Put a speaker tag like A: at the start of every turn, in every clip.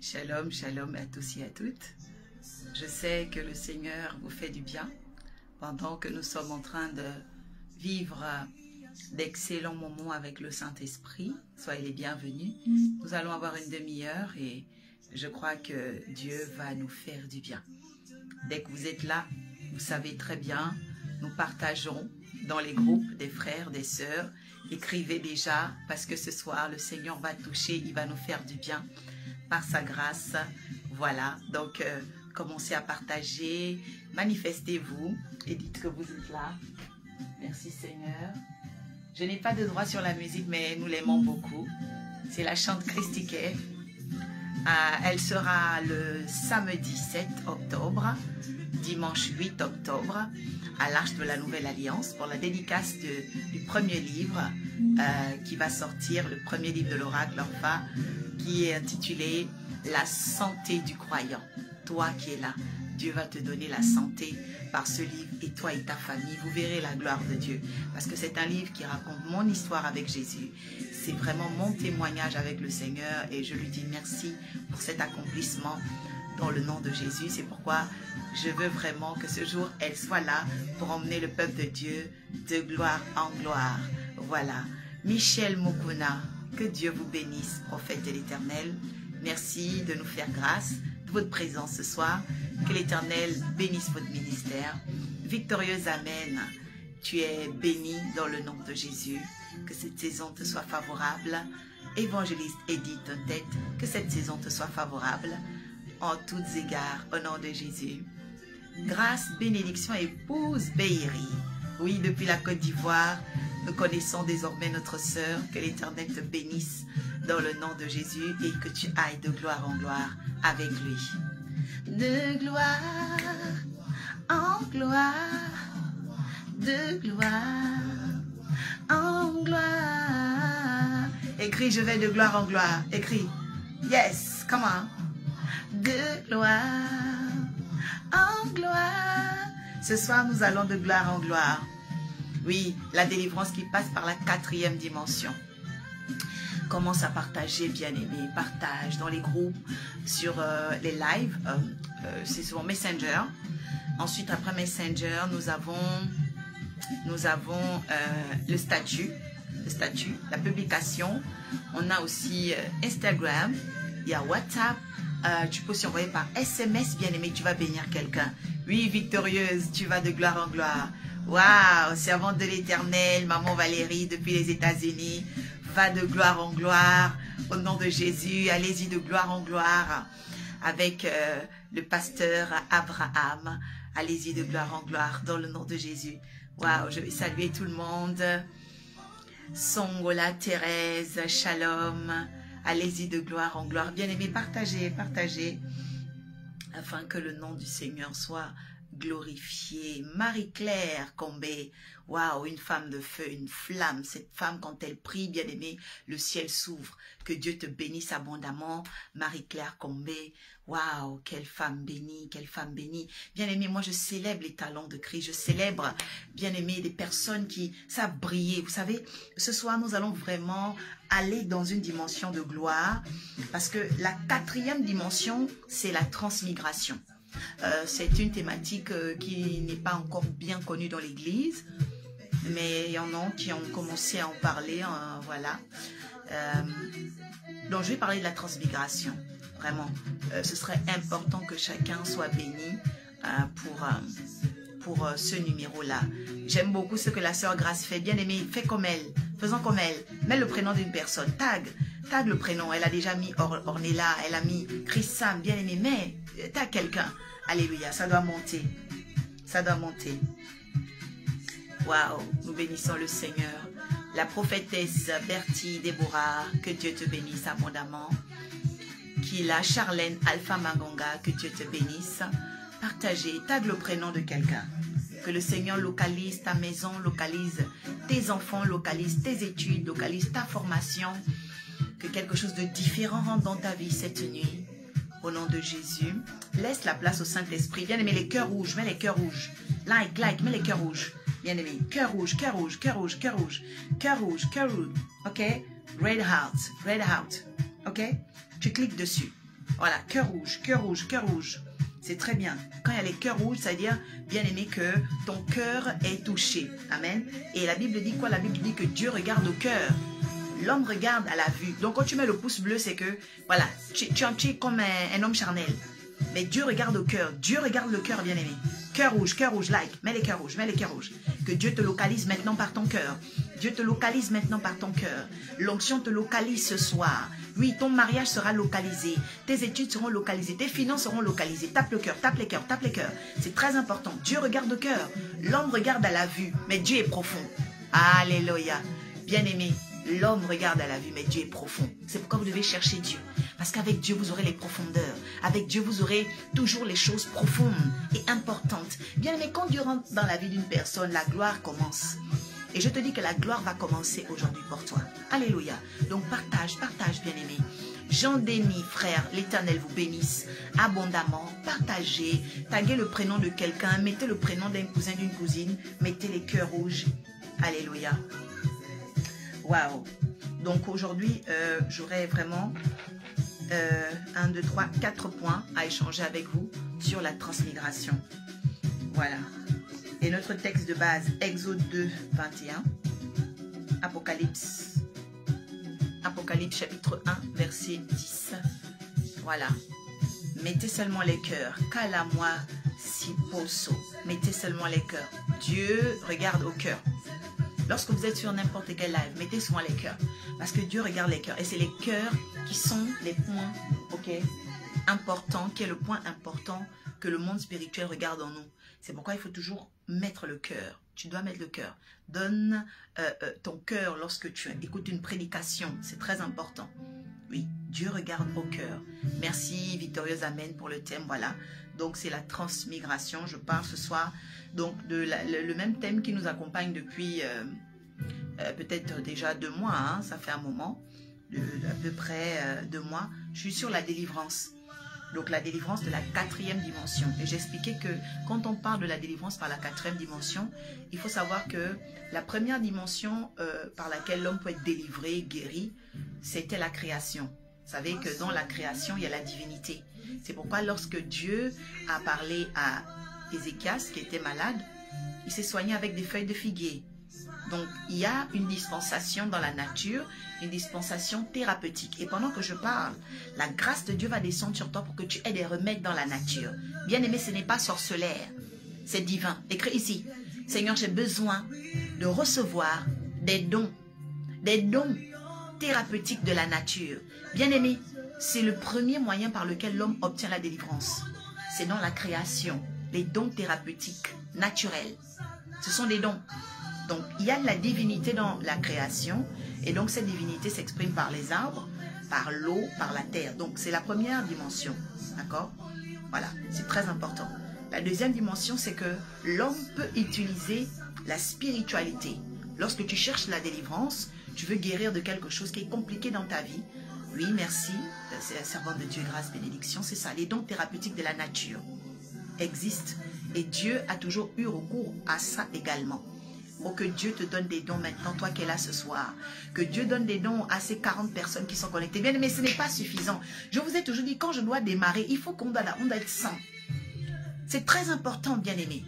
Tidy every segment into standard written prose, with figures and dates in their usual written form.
A: Shalom, shalom à tous et à toutes. Je sais que le Seigneur vous fait du bien pendant que nous sommes en train de vivre d'excellents moments avec le Saint-Esprit. Soyez les bienvenus. Nous allons avoir une demi-heure et je crois que Dieu va nous faire du bien. Dès que vous êtes là, vous savez très bien, nous partageons dans les groupes des frères, des sœurs. Écrivez déjà parce que ce soir, le Seigneur va toucher, il va nous faire du bien par sa grâce. Voilà, donc commencez à partager, manifestez-vous et dites que vous êtes là. Merci Seigneur. Je n'ai pas de droit sur la musique, mais nous l'aimons beaucoup. C'est la chante Christique. Elle sera le samedi 7 octobre, dimanche 8 octobre, à l'Arche de la Nouvelle Alliance pour la dédicace du premier livre qui va sortir, le premier livre de l'oracle Orpha, qui est intitulé « La santé du croyant ». Toi qui es là, Dieu va te donner la santé par ce livre et toi et ta famille, vous verrez la gloire de Dieu. Parce que c'est un livre qui raconte mon histoire avec Jésus. C'est vraiment mon témoignage avec le Seigneur et je lui dis merci pour cet accomplissement dans le nom de Jésus. C'est pourquoi je veux vraiment que ce jour, elle soit là pour emmener le peuple de Dieu de gloire en gloire. Voilà. Michel Mukuna, que Dieu vous bénisse, prophète de l'Éternel. Merci de nous faire grâce de votre présence ce soir. Que l'Éternel bénisse votre ministère. Victorieuse Amen, tu es bénie dans le nom de Jésus. Que cette saison te soit favorable. Évangéliste Edith Tête, que cette saison te soit favorable en tous égards, au nom de Jésus. Grâce, bénédiction, épouse Béhéry. Oui, depuis la Côte d'Ivoire, nous connaissons désormais notre sœur. Que l'Éternel te bénisse dans le nom de Jésus et que tu ailles de gloire en gloire avec lui. De gloire en gloire, de gloire en gloire. Écris, je vais de gloire en gloire. Écris, yes, come on. De gloire en gloire. Ce soir, nous allons de gloire en gloire. Oui, la délivrance qui passe par la 4e dimension. Commence à partager, bien-aimé. Partage dans les groupes, sur les lives. C'est souvent Messenger. Ensuite, après Messenger, nous avons le statut, la publication. On a aussi Instagram. Il y a WhatsApp. Tu peux aussi envoyer par SMS, bien-aimé, tu vas bénir quelqu'un. Oui, victorieuse, tu vas de gloire en gloire. Waouh, servante de l'Éternel, maman Valérie, depuis les États-Unis, va de gloire en gloire, au nom de Jésus, allez-y de gloire en gloire, avec le pasteur Abraham, allez-y de gloire en gloire, dans le nom de Jésus. Waouh, je vais saluer tout le monde. Songola, Thérèse, Shalom, allez-y de gloire en gloire. Bien-aimés, partagez, partagez, afin que le nom du Seigneur soit glorifié. Marie-Claire Combé, waouh, une femme de feu, une flamme. Cette femme, quand elle prie, bien-aimée, le ciel s'ouvre. Que Dieu te bénisse abondamment. Marie-Claire Combé, waouh, quelle femme bénie, quelle femme bénie. Bien-aimée, moi je célèbre les talents de Christ. Je célèbre, bien-aimée, des personnes qui savent briller. Vous savez, ce soir, nous allons vraiment aller dans une dimension de gloire. Parce que la 4e dimension, c'est la transmigration. C'est une thématique qui n'est pas encore bien connue dans l'Église, mais il y en a qui ont commencé à en parler, voilà. Donc je vais parler de la transmigration, vraiment. Ce serait important que chacun soit béni pour ce numéro-là. J'aime beaucoup ce que la sœur Grâce fait. Bien aimée, fais comme elle, faisons comme elle. Mets le prénom d'une personne, tag le prénom. Elle a déjà mis Ornella, elle a mis Chris Sam, bien aimé, mais tag quelqu'un. Alléluia, ça doit monter. Ça doit monter. Waouh, nous bénissons le Seigneur. La prophétesse Bertie Déborah, que Dieu te bénisse abondamment. Kila Charlène Alpha Magonga, que Dieu te bénisse. Partagez, tag le prénom de quelqu'un. Que le Seigneur localise ta maison, localise tes enfants, localise tes études, localise ta formation. Que quelque chose de différent rentre dans ta vie cette nuit. Au nom de Jésus, laisse la place au Saint-Esprit. Bien aimé, les cœurs rouges, mets les cœurs rouges. Like, mets les cœurs rouges. Bien aimé, cœur rouge, cœur rouge, cœur rouge, cœur rouge, cœur rouge, cœur rouge. Ok? Red heart. Ok? Tu cliques dessus. Voilà, cœur rouge, cœur rouge, cœur rouge. C'est très bien. Quand il y a les cœurs rouges, ça veut dire, bien aimé, que ton cœur est touché. Amen. Et la Bible dit quoi? La Bible dit que Dieu regarde au cœur. L'homme regarde à la vue. Donc quand tu mets le pouce bleu, c'est que, voilà, tu es comme un homme charnel. Mais Dieu regarde au cœur. Dieu regarde le cœur, bien aimé. Cœur rouge, like. Mets les cœurs rouges, mets les cœurs rouges. Que Dieu te localise maintenant par ton cœur. Dieu te localise maintenant par ton cœur. L'onction te localise ce soir. Oui, ton mariage sera localisé. Tes études seront localisées. Tes finances seront localisées. Tape le cœur, tape les cœurs, tape les cœurs. C'est très important. Dieu regarde au cœur. L'homme regarde à la vue, mais Dieu est profond. Alléluia. Bien-aimé, l'homme regarde à la vue, mais Dieu est profond. C'est pourquoi vous devez chercher Dieu. Parce qu'avec Dieu, vous aurez les profondeurs. Avec Dieu, vous aurez toujours les choses profondes et importantes. Bien-aimé, quand Dieu rentre dans la vie d'une personne, la gloire commence. Et je te dis que la gloire va commencer aujourd'hui pour toi. Alléluia. Donc partage, partage, bien-aimé. Jean-Denis, frère, l'Éternel vous bénisse abondamment. Partagez, taguez le prénom de quelqu'un, mettez le prénom d'un cousin, d'une cousine, mettez les cœurs rouges. Alléluia. Waouh. Donc aujourd'hui, j'aurai vraiment 1, 2, 3, 4 points à échanger avec vous sur la transmigration. Voilà. Et notre texte de base, Exode 2, 21, Apocalypse chapitre 1, verset 10. Voilà. Mettez seulement les cœurs. Kalamwa siposo. Mettez seulement les cœurs. Dieu regarde au cœur. Lorsque vous êtes sur n'importe quel live, mettez souvent les cœurs. Parce que Dieu regarde les cœurs. Et c'est les cœurs qui sont les points, importants, qui est le point important que le monde spirituel regarde en nous. C'est pourquoi il faut toujours mettre le cœur. Tu dois mettre le cœur. Donne ton cœur lorsque tu écoutes une prédication. C'est très important. Oui, Dieu regarde au cœur. Merci Victorieuse Amen pour le thème. Voilà. Donc c'est la transmigration. Je parle ce soir donc de le même thème qui nous accompagne depuis peut-être déjà 2 mois. Hein, ça fait un moment. À peu près 2 mois. Je suis sur la délivrance. Donc la délivrance de la 4e dimension. Et j'expliquais que quand on parle de la délivrance par la 4e dimension, il faut savoir que la première dimension par laquelle l'homme peut être délivré, guéri, c'était la création. Vous savez que dans la création, il y a la divinité. C'est pourquoi lorsque Dieu a parlé à Ézéchias, qui était malade, il s'est soigné avec des feuilles de figuier. Donc, il y a une dispensation dans la nature, une dispensation thérapeutique. Et pendant que je parle, la grâce de Dieu va descendre sur toi pour que tu aies des remèdes dans la nature. Bien aimé, ce n'est pas sorcellaire, c'est divin. Écris ici, Seigneur, j'ai besoin de recevoir des dons thérapeutiques de la nature. Bien aimé, c'est le premier moyen par lequel l'homme obtient la délivrance. C'est dans la création, les dons thérapeutiques naturels. Ce sont des dons. Donc, il y a de la divinité dans la création. Et donc, cette divinité s'exprime par les arbres, par l'eau, par la terre. Donc, c'est la première dimension. D'accord? Voilà, c'est très important. La deuxième dimension, c'est que l'homme peut utiliser la spiritualité. Lorsque tu cherches la délivrance, tu veux guérir de quelque chose qui est compliqué dans ta vie. Oui, merci. C'est la servante de Dieu, grâce, bénédiction. C'est ça, les dons thérapeutiques de la nature existent. Et Dieu a toujours eu recours à ça également. Pour que Dieu te donne des dons maintenant, toi qui es là ce soir. Que Dieu donne des dons à ces 40 personnes qui sont connectées. Bien, mais ce n'est pas suffisant. Je vous ai toujours dit, quand je dois démarrer, il faut qu'on doit être 100. C'est très important, bien aimé.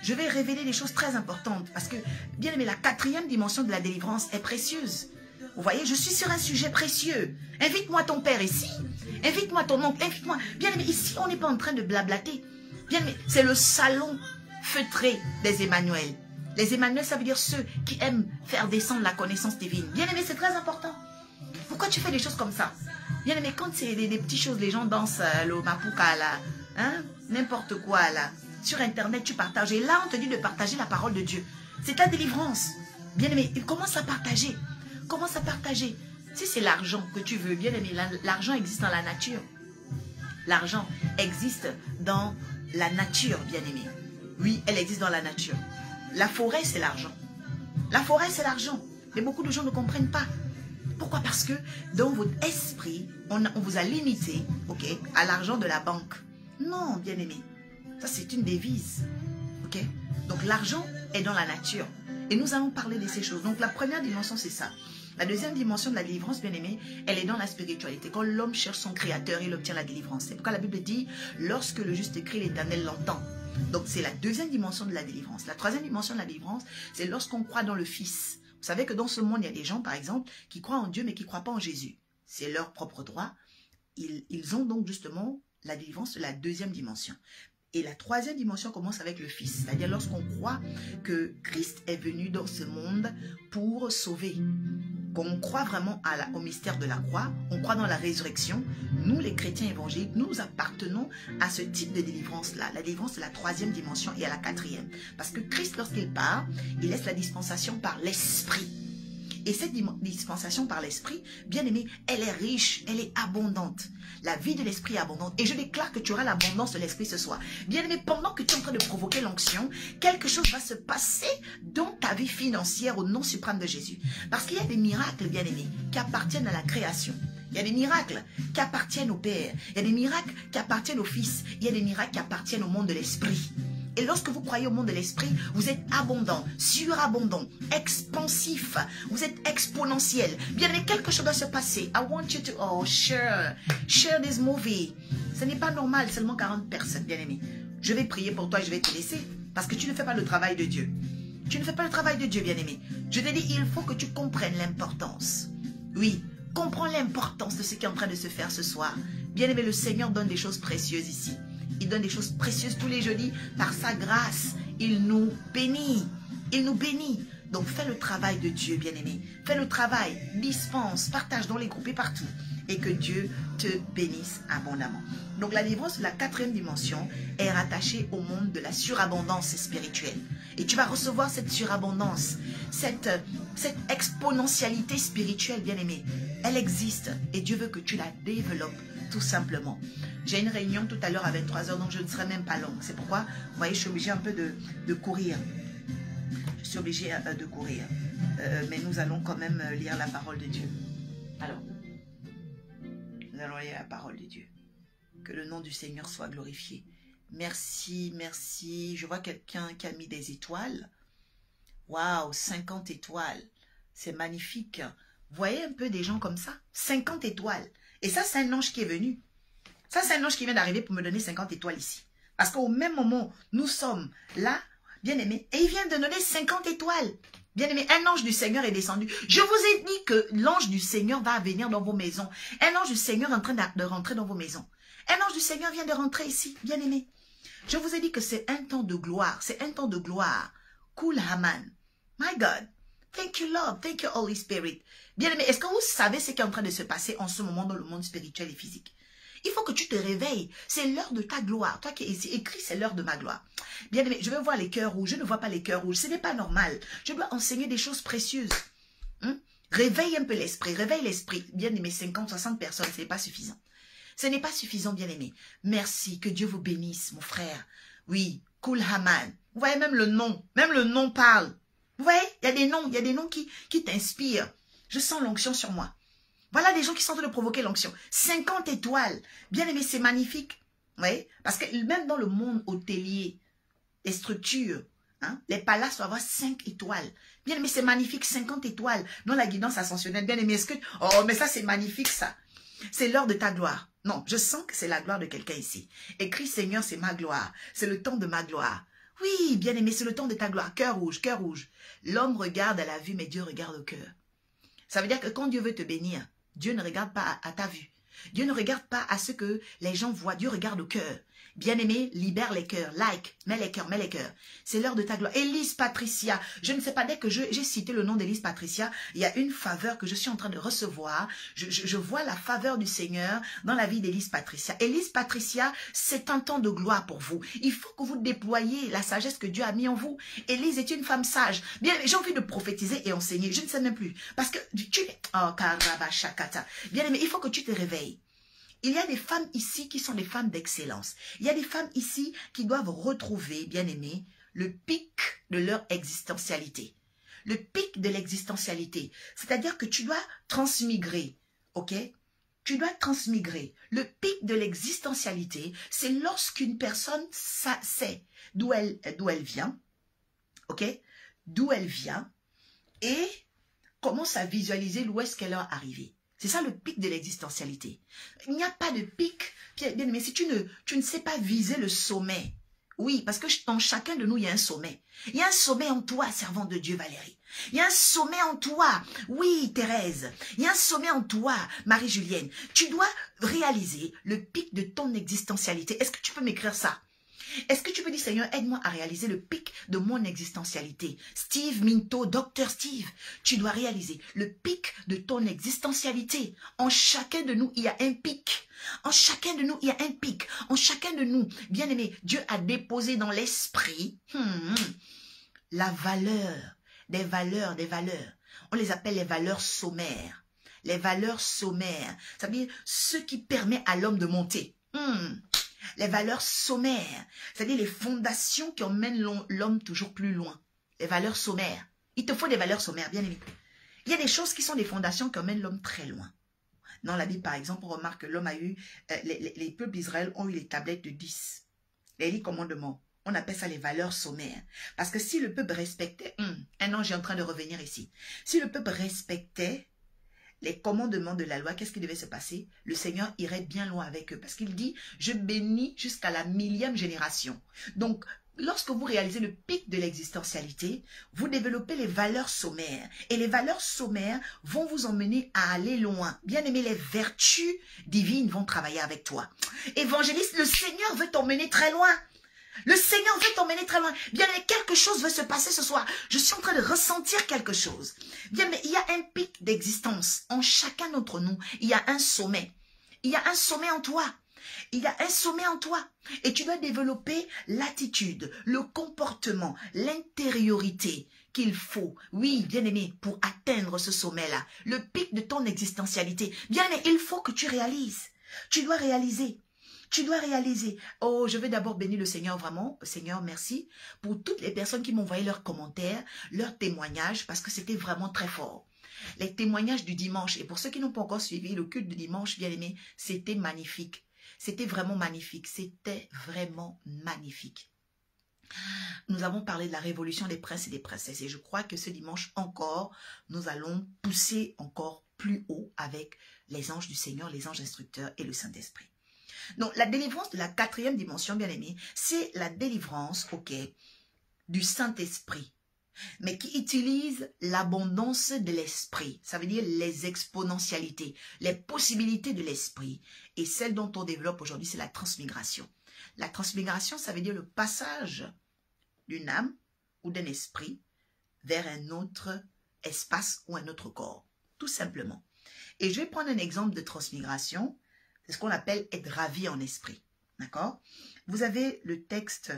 A: Je vais révéler des choses très importantes. Parce que, bien aimé, la 4e dimension de la délivrance est précieuse. Vous voyez, je suis sur un sujet précieux. Invite-moi ton père ici. Invite-moi ton oncle. Invite-moi. Bien aimé, ici, on n'est pas en train de blablater. Bien aimé, c'est le salon feutré des Emmanuel. Les Emmanuel, ça veut dire ceux qui aiment faire descendre la connaissance divine. Bien aimé, c'est très important. Pourquoi tu fais des choses comme ça? Bien aimé, quand c'est des petites choses, les gens dansent le mapuka là, hein, n'importe quoi là. Sur Internet, tu partages. Et là, on te dit de partager la parole de Dieu. C'est ta délivrance. Bien aimé, commence à partager. Commence à partager. Si c'est l'argent que tu veux, bien aimé, l'argent existe dans la nature. L'argent existe dans la nature, bien aimé. Oui, elle existe dans la nature. La forêt, c'est l'argent. La forêt, c'est l'argent. Mais beaucoup de gens ne comprennent pas. Pourquoi? Parce que dans votre esprit, on vous a limité, à l'argent de la banque. Non, bien aimé. Ça, c'est une devise. Donc, l'argent est dans la nature. Et nous allons parler de ces choses. Donc, la première dimension, c'est ça. La deuxième dimension de la délivrance, bien aimé, elle est dans la spiritualité. Quand l'homme cherche son créateur, il obtient la délivrance. C'est pourquoi la Bible dit, lorsque le juste crie, l'Éternel l'entend. Donc c'est la deuxième dimension de la délivrance. La troisième dimension de la délivrance, c'est lorsqu'on croit dans le Fils. Vous savez que dans ce monde, il y a des gens, par exemple, qui croient en Dieu, mais qui ne croient pas en Jésus. C'est leur propre droit. Ils ont donc justement la délivrance de la deuxième dimension. Et la troisième dimension commence avec le Fils. C'est-à-dire lorsqu'on croit que Christ est venu dans ce monde pour sauver. Qu'on croit vraiment au mystère de la croix, on croit dans la résurrection. Nous, les chrétiens évangéliques, nous appartenons à ce type de délivrance-là. La délivrance de la troisième dimension et à la quatrième. Parce que Christ, lorsqu'il part, il laisse la dispensation par l'Esprit. Et cette dispensation par l'Esprit, bien aimé, elle est riche, elle est abondante. La vie de l'Esprit est abondante. Et je déclare que tu auras l'abondance de l'Esprit ce soir. Bien aimé, pendant que tu es en train de provoquer l'onction, quelque chose va se passer dans ta vie financière au nom suprême de Jésus. Parce qu'il y a des miracles, bien aimé, qui appartiennent à la création. Il y a des miracles qui appartiennent au Père. Il y a des miracles qui appartiennent au Fils. Il y a des miracles qui appartiennent au monde de l'Esprit. Et lorsque vous croyez au monde de l'esprit, vous êtes abondant, surabondant, expansif, vous êtes exponentiel. Bien aimé, quelque chose doit se passer. I want you to share this movie. Ce n'est pas normal, seulement 40 personnes, bien aimé. Je vais prier pour toi et je vais te laisser parce que tu ne fais pas le travail de Dieu. Tu ne fais pas le travail de Dieu, bien aimé. Je te dis, il faut que tu comprennes l'importance. Oui, comprends l'importance de ce qui est en train de se faire ce soir. Bien aimé, le Seigneur donne des choses précieuses ici. Il donne des choses précieuses tous les jeudis. Par sa grâce, il nous bénit. Il nous bénit. Donc fais le travail de Dieu, bien-aimé. Fais le travail, dispense, partage dans les groupes et partout. Et que Dieu te bénisse abondamment. Donc la délivrance de la quatrième dimension est rattachée au monde de la surabondance spirituelle. Et tu vas recevoir cette surabondance, cette exponentialité spirituelle, bien-aimé. Elle existe et Dieu veut que tu la développes tout simplement. J'ai une réunion tout à l'heure à 23 h, donc je ne serai même pas longue. C'est pourquoi, vous voyez, je suis obligée un peu de courir. Je suis obligée de courir. Mais nous allons quand même lire la parole de Dieu. Alors, nous allons lire la parole de Dieu. Que le nom du Seigneur soit glorifié. Merci, merci. Je vois quelqu'un qui a mis des étoiles. Waouh, 50 étoiles. C'est magnifique. Vous voyez un peu des gens comme ça? 50 étoiles. Et ça, c'est un ange qui est venu. Ça, c'est un ange qui vient d'arriver pour me donner 50 étoiles ici. Parce qu'au même moment, nous sommes là, bien aimés, et il vient de donner 50 étoiles. Bien aimé, un ange du Seigneur est descendu. Je vous ai dit que l'ange du Seigneur va venir dans vos maisons. Un ange du Seigneur est en train de rentrer dans vos maisons. Un ange du Seigneur vient de rentrer ici, bien aimé. Je vous ai dit que c'est un temps de gloire. C'est un temps de gloire. Cool Haman. My God. Thank you, Lord. Thank you, Holy Spirit. Bien aimé, est-ce que vous savez ce qui est en train de se passer en ce moment dans le monde spirituel et physique? Il faut que tu te réveilles. C'est l'heure de ta gloire. Toi qui es ici, écris, c'est l'heure de ma gloire. Bien aimé, je veux voir les cœurs rouges. Je ne vois pas les cœurs rouges. Ce n'est pas normal. Je dois enseigner des choses précieuses. Réveille un peu l'esprit. Réveille l'esprit. Bien aimé, 50, 60 personnes, ce n'est pas suffisant. Ce n'est pas suffisant, bien aimé. Merci. Que Dieu vous bénisse, mon frère. Oui, Cool Haman. Vous voyez, même le nom parle. Vous voyez, il y a des noms qui t'inspirent. Je sens l'onction sur moi. Voilà des gens qui sont en train de provoquer l'onction. 50 étoiles. Bien aimé, c'est magnifique. Oui, parce que même dans le monde hôtelier, les structures, les palaces doivent avoir 5 étoiles. Bien aimé, c'est magnifique, 50 étoiles. Dans la guidance ascensionnelle, bien aimé, est-ce que... Oh, mais ça, c'est magnifique, ça. C'est l'heure de ta gloire. Non, je sens que c'est la gloire de quelqu'un ici. Écris, Seigneur, c'est ma gloire. C'est le temps de ma gloire. Oui, bien aimé, c'est le temps de ta gloire. Cœur rouge, cœur rouge. L'homme regarde à la vue, mais Dieu regarde au cœur. Ça veut dire que quand Dieu veut te bénir, Dieu ne regarde pas à ta vue. Dieu ne regarde pas à ce que les gens voient. Dieu regarde au cœur. Bien-aimé, libère les cœurs. Like, mets les cœurs, mets les cœurs. C'est l'heure de ta gloire. Élise Patricia. Je ne sais pas, dès que j'ai cité le nom d'Élise Patricia, il y a une faveur que je suis en train de recevoir. Je vois la faveur du Seigneur dans la vie d'Élise Patricia. Élise Patricia, c'est un temps de gloire pour vous. Il faut que vous déployiez la sagesse que Dieu a mis en vous. Élise est une femme sage. Bien, j'ai envie de prophétiser et enseigner. Je ne sais même plus. Parce que tu... Oh, Karabashakata. Bien aimé, il faut que tu te réveilles. Il y a des femmes ici qui sont des femmes d'excellence. Il y a des femmes ici qui doivent retrouver, bien aimé, le pic de leur existentialité. Le pic de l'existentialité. C'est-à-dire que tu dois transmigrer, ok? Tu dois transmigrer. Le pic de l'existentialité, c'est lorsqu'une personne sait d'où elle vient, ok? D'où elle vient et commence à visualiser où est-ce qu'elle est arrivée. C'est ça le pic de l'existentialité. Il n'y a pas de pic, bien aimé, si tu ne sais pas viser le sommet. Oui, parce que dans chacun de nous, il y a un sommet. Il y a un sommet en toi, servante de Dieu Valérie. Il y a un sommet en toi. Oui, Thérèse. Il y a un sommet en toi, Marie-Julienne. Tu dois réaliser le pic de ton existentialité. Est-ce que tu peux m'écrire ça? Est-ce que tu peux dire, Seigneur, aide-moi à réaliser le pic de mon existentialité? Steve Minto, Docteur Steve, tu dois réaliser le pic de ton existentialité. En chacun de nous, il y a un pic. En chacun de nous, il y a un pic. En chacun de nous, bien aimé, Dieu a déposé dans l'esprit la valeur, des valeurs. On les appelle les valeurs sommaires. Les valeurs sommaires, ça veut dire ce qui permet à l'homme de monter. Les valeurs sommaires, c'est-à-dire les fondations qui emmènent l'homme toujours plus loin. Les valeurs sommaires. Il te faut des valeurs sommaires, bien aimé. Il y a des choses qui sont des fondations qui emmènent l'homme très loin. Dans la Bible, par exemple, on remarque que l'homme a eu, les peuples d'Israël ont eu les tablettes de 10. Les 10 commandements. On appelle ça les valeurs sommaires. Parce que si le peuple respectait, un ange est en train de revenir ici. Si le peuple respectait les commandements de la loi, qu'est-ce qui devait se passer? Le Seigneur irait bien loin avec eux. Parce qu'il dit, je bénis jusqu'à la 1000e génération. Donc, lorsque vous réalisez le pic de l'existentialité, vous développez les valeurs sommaires. Et les valeurs sommaires vont vous emmener à aller loin. Bien aimé, les vertus divines vont travailler avec toi. Évangéliste, le Seigneur veut t'emmener très loin. Le Seigneur veut t'emmener très loin. Bien aimé, quelque chose veut se passer ce soir. Je suis en train de ressentir quelque chose. Bien aimé, il y a un pic d'existence. En chacun d'entre nous, il y a un sommet. Il y a un sommet en toi. Il y a un sommet en toi. Et tu dois développer l'attitude, le comportement, l'intériorité qu'il faut. Oui, bien aimé, pour atteindre ce sommet-là. Le pic de ton existentialité. Bien aimé, il faut que tu réalises. Tu dois réaliser. Tu dois réaliser. Oh, je vais d'abord bénir le Seigneur vraiment. Seigneur, merci pour toutes les personnes qui m'ont envoyé leurs commentaires, leurs témoignages, parce que c'était vraiment très fort. Les témoignages du dimanche, et pour ceux qui n'ont pas encore suivi le culte du dimanche, bien aimé, c'était magnifique. C'était vraiment magnifique. C'était vraiment magnifique. Nous avons parlé de la révolution des princes et des princesses. Et je crois que ce dimanche encore, nous allons pousser encore plus haut avec les anges du Seigneur, les anges instructeurs et le Saint-Esprit. Donc, la délivrance de la 4e dimension, bien aimé, c'est la délivrance, du Saint-Esprit, mais qui utilise l'abondance de l'esprit. Ça veut dire les exponentialités, les possibilités de l'esprit. Et celle dont on développe aujourd'hui, c'est la transmigration. La transmigration, ça veut dire le passage d'une âme ou d'un esprit vers un autre espace ou un autre corps, tout simplement. Et je vais prendre un exemple de transmigration. C'est ce qu'on appelle être ravi en esprit. D'accord? Vous avez le texte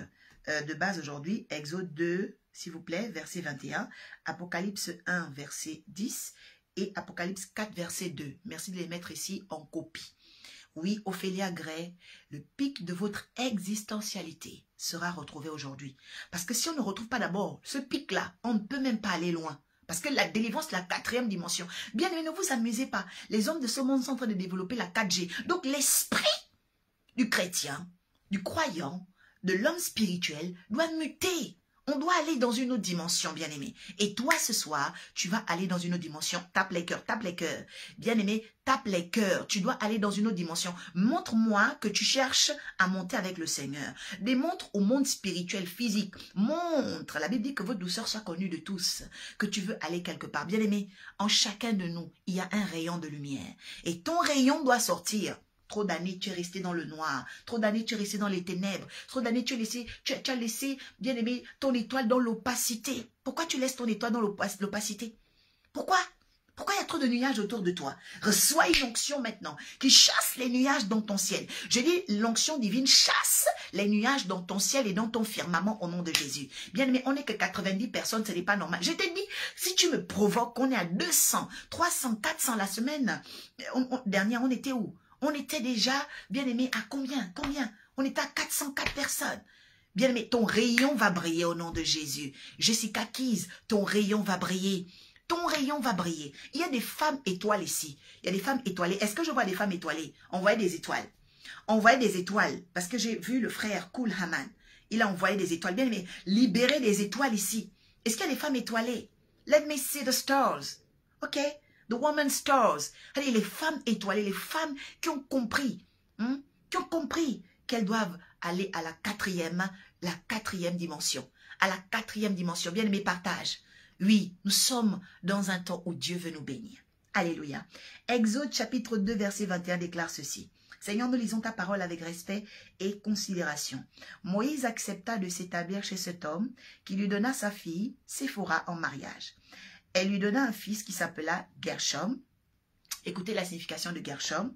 A: de base aujourd'hui, Exode 2, s'il vous plaît, verset 21, Apocalypse 1, verset 10 et Apocalypse 4, verset 2. Merci de les mettre ici en copie. Oui, Ophélia Gray, le pic de votre existentialité sera retrouvé aujourd'hui. Parce que si on ne retrouve pas d'abord ce pic-là, on ne peut même pas aller loin. Parce que la délivrance, la 4e dimension. Bien aimé, ne vous amusez pas. Les hommes de ce monde sont en train de développer la 4G. Donc l'esprit du chrétien, du croyant, de l'homme spirituel doit muter. On doit aller dans une autre dimension, bien aimé. Et toi, ce soir, tu vas aller dans une autre dimension. Tape les cœurs, tape les cœurs. Bien aimé, tape les cœurs. Tu dois aller dans une autre dimension. Montre-moi que tu cherches à monter avec le Seigneur. Démontre au monde spirituel, physique. Montre. La Bible dit que votre douceur soit connue de tous. Que tu veux aller quelque part. Bien aimé, en chacun de nous, il y a un rayon de lumière. Et ton rayon doit sortir. Trop d'années, tu es resté dans le noir. Trop d'années, tu es resté dans les ténèbres. Trop d'années, tu as laissé, bien aimé, ton étoile dans l'opacité. Pourquoi tu laisses ton étoile dans l'opacité? Pourquoi? Pourquoi il y a trop de nuages autour de toi? Reçois une onction maintenant qui chasse les nuages dans ton ciel. Je dis, l'onction divine chasse les nuages dans ton ciel et dans ton firmament au nom de Jésus. Bien aimé, on n'est que 90 personnes, ce n'est pas normal. Je t'ai dit, si tu me provoques, on est à 200, 300, 400 la semaine. Dernière, on était où? On était déjà, bien aimé, à combien? On était à 404 personnes. Bien aimé, ton rayon va briller au nom de Jésus. Jessica Keys, ton rayon va briller. Ton rayon va briller. Il y a des femmes étoiles ici. Il y a des femmes étoilées. Est-ce que je vois des femmes étoilées? On voit des étoiles. On voit des étoiles. Parce que j'ai vu le frère Koul Haman. Il a envoyé des étoiles. Bien aimé, libérez des étoiles ici. Est-ce qu'il y a des femmes étoilées? Let me see the stars. Ok? The woman stars. Allez, les femmes étoilées, les femmes qui ont compris, qu'elles doivent aller à la quatrième dimension. À la quatrième dimension. Bien aimé, partage. Oui, nous sommes dans un temps où Dieu veut nous bénir. Alléluia. Exode chapitre 2, verset 21 déclare ceci. Seigneur, nous lisons ta parole avec respect et considération. Moïse accepta de s'établir chez cet homme qui lui donna sa fille, Séphora, en mariage. Elle lui donna un fils qui s'appela Gershom. Écoutez la signification de Gershom.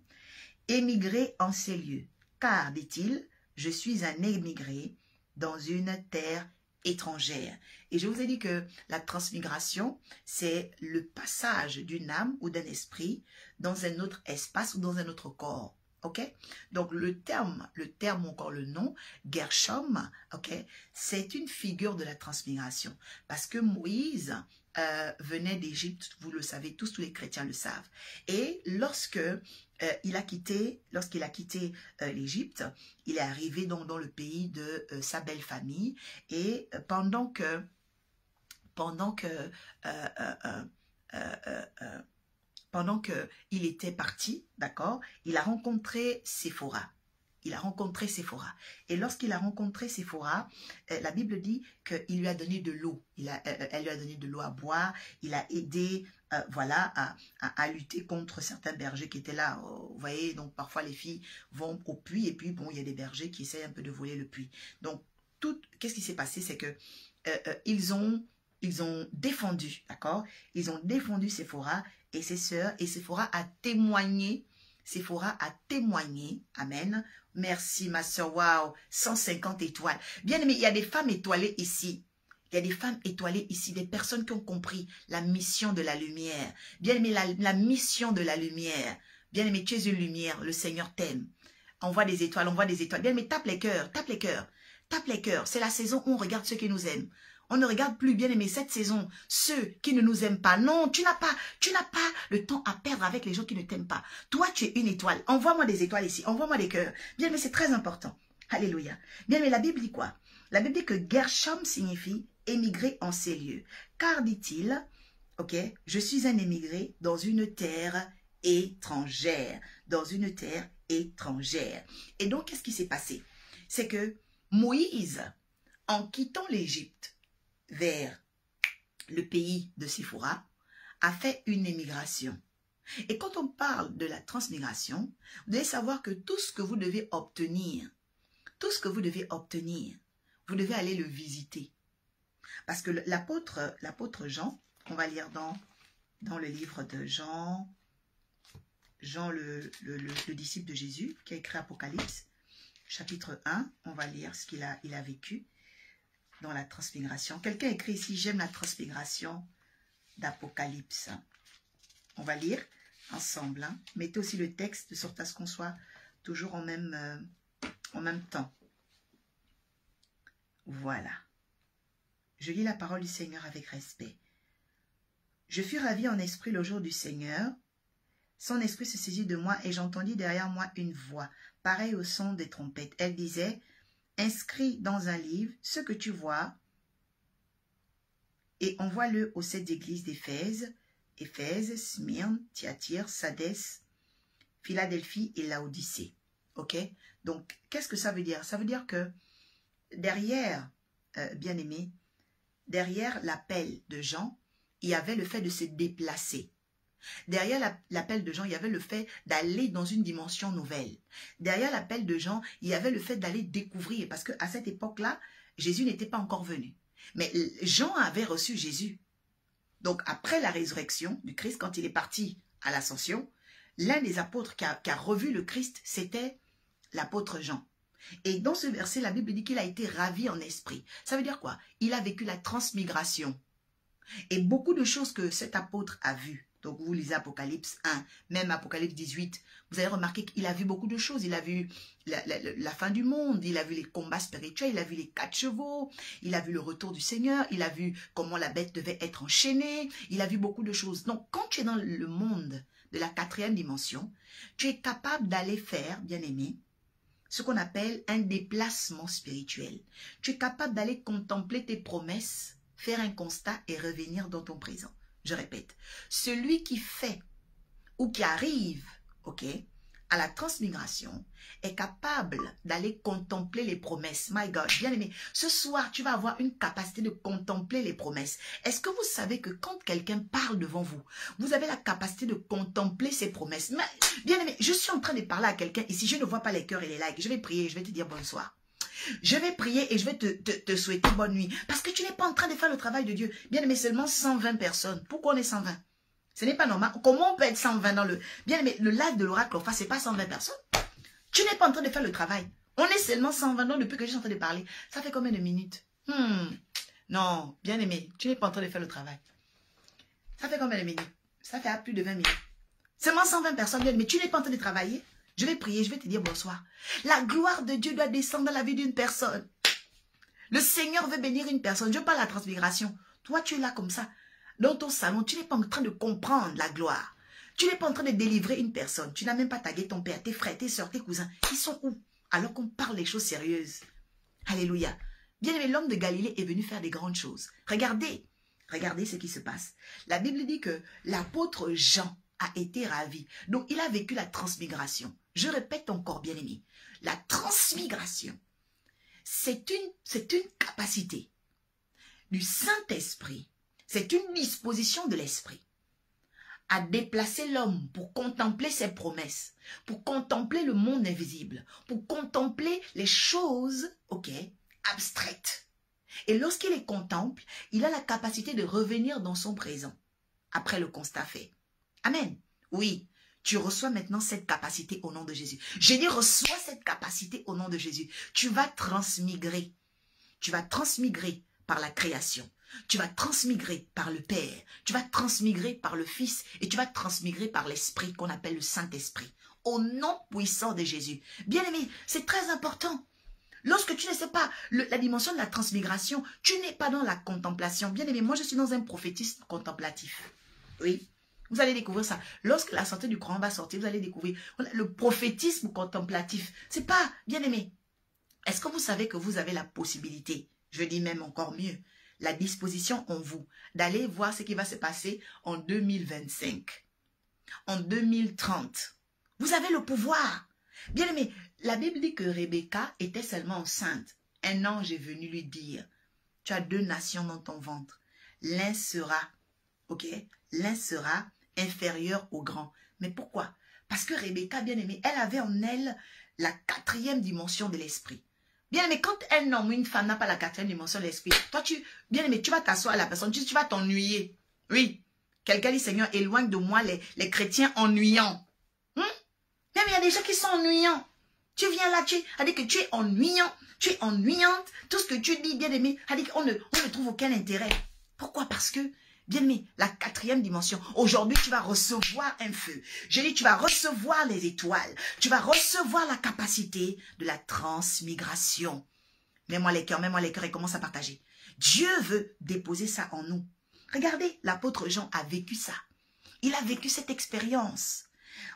A: Émigré en ces lieux. Car, dit-il, je suis un émigré dans une terre étrangère. Et je vous ai dit que la transmigration, c'est le passage d'une âme ou d'un esprit dans un autre espace ou dans un autre corps. Ok? Donc le terme ou encore le nom, Gershom, ok, c'est une figure de la transmigration. Parce que Moïse venait d'Égypte, vous le savez tous les chrétiens le savent. Et lorsqu'il a quitté l'Égypte, il est arrivé dans le pays de sa belle famille. Et pendant que il était parti, d'accord, il a rencontré Séphora. Et lorsqu'il a rencontré Séphora, la Bible dit qu'il lui a donné de l'eau. Elle lui a donné de l'eau à boire. Il a aidé, voilà, à lutter contre certains bergers qui étaient là. Vous voyez, donc parfois les filles vont au puits et puis bon, il y a des bergers qui essayent un peu de voler le puits. Donc, qu'est-ce qui s'est passé? C'est que ils ont défendu, d'accord? Ils ont défendu Séphora et ses sœurs, et Séphora a témoigné. Amen. Merci ma soeur, waouh, 150 étoiles. Bien aimé, il y a des femmes étoilées ici. Des personnes qui ont compris la mission de la lumière. Bien aimé, la mission de la lumière. Bien aimé, tu es une lumière, le Seigneur t'aime. Envoie des étoiles. Bien aimé, tape les cœurs. C'est la saison où on regarde ceux qui nous aiment. On ne regarde plus, bien aimé, cette saison, ceux qui ne nous aiment pas. Non, tu n'as pas le temps à perdre avec les gens qui ne t'aiment pas. Toi, tu es une étoile. Envoie-moi des étoiles ici. Envoie-moi des cœurs. Bien aimé, c'est très important. Alléluia. Bien aimé, la Bible dit quoi? La Bible dit que Gershom signifie émigré en ces lieux. Car, dit-il, ok, je suis un émigré dans une terre étrangère. Et donc, qu'est-ce qui s'est passé? C'est que Moïse, en quittant l'Égypte, vers le pays de Séphora, a fait une émigration. Et quand on parle de la transmigration, vous devez savoir que tout ce que vous devez obtenir, vous devez aller le visiter. Parce que l'apôtre Jean, on va lire dans le livre de Jean, le disciple de Jésus, qui a écrit Apocalypse, chapitre 1, on va lire ce qu'il a vécu dans la transmigration. Quelqu'un écrit ici, j'aime la transmigration d'Apocalypse. On va lire ensemble. Hein. Mettez aussi le texte de sorte à ce qu'on soit toujours en même temps. Voilà. Je lis la parole du Seigneur avec respect. Je fus ravi en esprit le jour du Seigneur. Son esprit se saisit de moi et j'entendis derrière moi une voix, pareille au son des trompettes. Elle disait, inscris dans un livre ce que tu vois et envoie-le aux 7 églises d'Éphèse, Smyrne, Thyatire, Sadès, Philadelphie et Laodicée. Ok? Donc, qu'est-ce que ça veut dire? Ça veut dire que derrière, bien-aimé, derrière l'appel de Jean, il y avait le fait de se déplacer. Derrière l'appel de Jean, il y avait le fait d'aller dans une dimension nouvelle. Derrière l'appel de Jean, il y avait le fait d'aller découvrir. Parce qu'à cette époque-là, Jésus n'était pas encore venu. Mais Jean avait reçu Jésus. Donc après la résurrection du Christ, quand il est parti à l'ascension, l'un des apôtres qui a revu le Christ, c'était l'apôtre Jean. Et dans ce verset, la Bible dit qu'il a été ravi en esprit. Ça veut dire quoi? Il a vécu la transmigration. Et beaucoup de choses que cet apôtre a vues. Donc, vous lisez Apocalypse 1, même Apocalypse 18, vous avez remarqué qu'il a vu beaucoup de choses. Il a vu la fin du monde, il a vu les combats spirituels, il a vu les 4 chevaux, il a vu le retour du Seigneur, il a vu comment la bête devait être enchaînée, il a vu beaucoup de choses. Donc, quand tu es dans le monde de la 4e dimension, tu es capable d'aller faire, bien-aimé, ce qu'on appelle un déplacement spirituel. Tu es capable d'aller contempler tes promesses, faire un constat et revenir dans ton présent. je répète, celui qui fait ou qui arrive, ok, à la transmigration est capable d'aller contempler les promesses. My God, bien aimé, ce soir, tu vas avoir une capacité de contempler les promesses. Est-ce que vous savez que quand quelqu'un parle devant vous, vous avez la capacité de contempler ses promesses? Mais, bien aimé, je suis en train de parler à quelqu'un ici, je ne vois pas les cœurs et les likes. Je vais prier, je vais te dire bonsoir. Je vais prier et je vais te souhaiter bonne nuit. Parce que tu n'es pas en train de faire le travail de Dieu. Bien aimé, seulement 120 personnes. Pourquoi on est 120? Ce n'est pas normal. Comment on peut être 120 dans le... Bien aimé, le live de l'oracle, enfin, ce n'est pas 120 personnes. Tu n'es pas en train de faire le travail. On est seulement 120 donc depuis que je suis en train de parler. Ça fait combien de minutes? Non, bien aimé, tu n'es pas en train de faire le travail. Ça fait combien de minutes? Ça fait à plus de 20 minutes. Seulement 120 personnes, bien aimé, tu n'es pas en train de travailler. Je vais prier, je vais te dire bonsoir. La gloire de Dieu doit descendre dans la vie d'une personne. Le Seigneur veut bénir une personne. Je parle de la transmigration. Toi, tu es là comme ça. Dans ton salon, tu n'es pas en train de comprendre la gloire. Tu n'es pas en train de délivrer une personne. Tu n'as même pas tagué ton père, tes frères, tes soeurs, tes cousins. Ils sont où? Alors qu'on parle des choses sérieuses. Alléluia. Bien aimé, l'homme de Galilée est venu faire des grandes choses. Regardez, regardez ce qui se passe. La Bible dit que l'apôtre Jean a été ravi. Donc, il a vécu la transmigration. Je répète encore, bien aimé. La transmigration, c'est une capacité du Saint-Esprit. C'est une disposition de l'Esprit à déplacer l'homme pour contempler ses promesses, pour contempler le monde invisible, pour contempler les choses, ok, abstraites. Et lorsqu'il les contemple, il a la capacité de revenir dans son présent, après le constat fait. Amen. Oui, tu reçois maintenant cette capacité au nom de Jésus. Je dis, reçois cette capacité au nom de Jésus. Tu vas transmigrer. Tu vas transmigrer par la création. Tu vas transmigrer par le Père, tu vas transmigrer par le Fils et tu vas transmigrer par l'Esprit qu'on appelle le Saint-Esprit. Au nom puissant de Jésus. Bien aimé, c'est très important. Lorsque tu ne sais pas la dimension de la transmigration, tu n'es pas dans la contemplation. Bien aimé, moi je suis dans un prophétisme contemplatif. Oui, vous allez découvrir ça. Lorsque la santé du Coran va sortir, vous allez découvrir le prophétisme contemplatif. C'est pas, bien aimé, est-ce que vous savez que vous avez la possibilité, je dis même encore mieux, la disposition en vous, d'aller voir ce qui va se passer en 2025, en 2030. Vous avez le pouvoir. Bien aimé, la Bible dit que Rebecca était seulement enceinte. Un ange est venu lui dire, tu as 2 nations dans ton ventre. L'un sera, ok, l'un sera inférieur au grand. Mais pourquoi? Parce que Rebecca, bien aimé, elle avait en elle la 4e dimension de l'esprit. Bien aimé, quand un homme ou une femme n'a pas la 4e dimension de l'esprit, toi, bien aimé, tu vas t'asseoir à la personne, tu vas t'ennuyer. Oui. Quelqu'un dit, Seigneur, éloigne de moi les chrétiens ennuyants. Même il y a des gens qui sont ennuyants. Tu viens là, elle dit que tu es ennuyant, tu es ennuyante. Tout ce que tu dis, bien aimé, elle dit qu'on ne trouve aucun intérêt. Pourquoi? Parce que, bien aimé, la 4e dimension. Aujourd'hui, tu vas recevoir un feu. Je dis, tu vas recevoir les étoiles. Tu vas recevoir la capacité de la transmigration. Mets-moi les cœurs et commence à partager. Dieu veut déposer ça en nous. Regardez, l'apôtre Jean a vécu ça. Il a vécu cette expérience.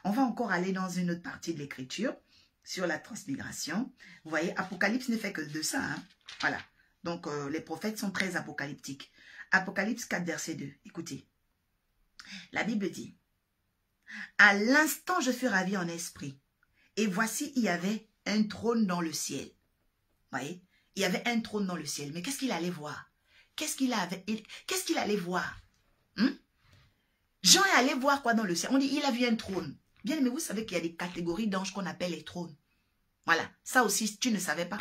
A: On va encore aller dans une autre partie de l'écriture sur la transmigration. Vous voyez, Apocalypse ne fait que de ça. Hein? Voilà. Donc, les prophètes sont très apocalyptiques. Apocalypse 4, verset 2. Écoutez. La Bible dit, « À l'instant, je fus ravi en esprit. Et voici, il y avait un trône dans le ciel. » Vous voyez? Il y avait un trône dans le ciel. Mais qu'est-ce qu'il allait voir? Qu'est-ce qu'il allait voir? Jean est allé voir quoi dans le ciel? On dit, il a vu un trône. Bien, mais vous savez qu'il y a des catégories d'anges qu'on appelle les trônes. Voilà. Ça aussi, tu ne savais pas.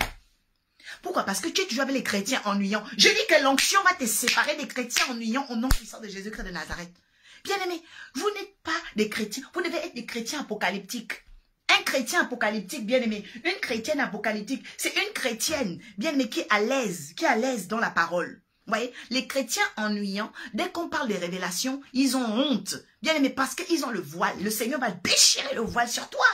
A: Pourquoi? Parce que tu es toujours avec les chrétiens ennuyants. Je dis que l'onction va te séparer des chrétiens ennuyants au nom puissant de Jésus-Christ de Nazareth. Bien aimé, vous n'êtes pas des chrétiens. Vous devez être des chrétiens apocalyptiques. Un chrétien apocalyptique, bien aimé, une chrétienne apocalyptique, c'est une chrétienne, bien aimé, qui est à l'aise dans la parole. Vous voyez, les chrétiens ennuyants, dès qu'on parle des révélations, ils ont honte. Bien aimé, parce qu'ils ont le voile. Le Seigneur va déchirer le voile sur toi.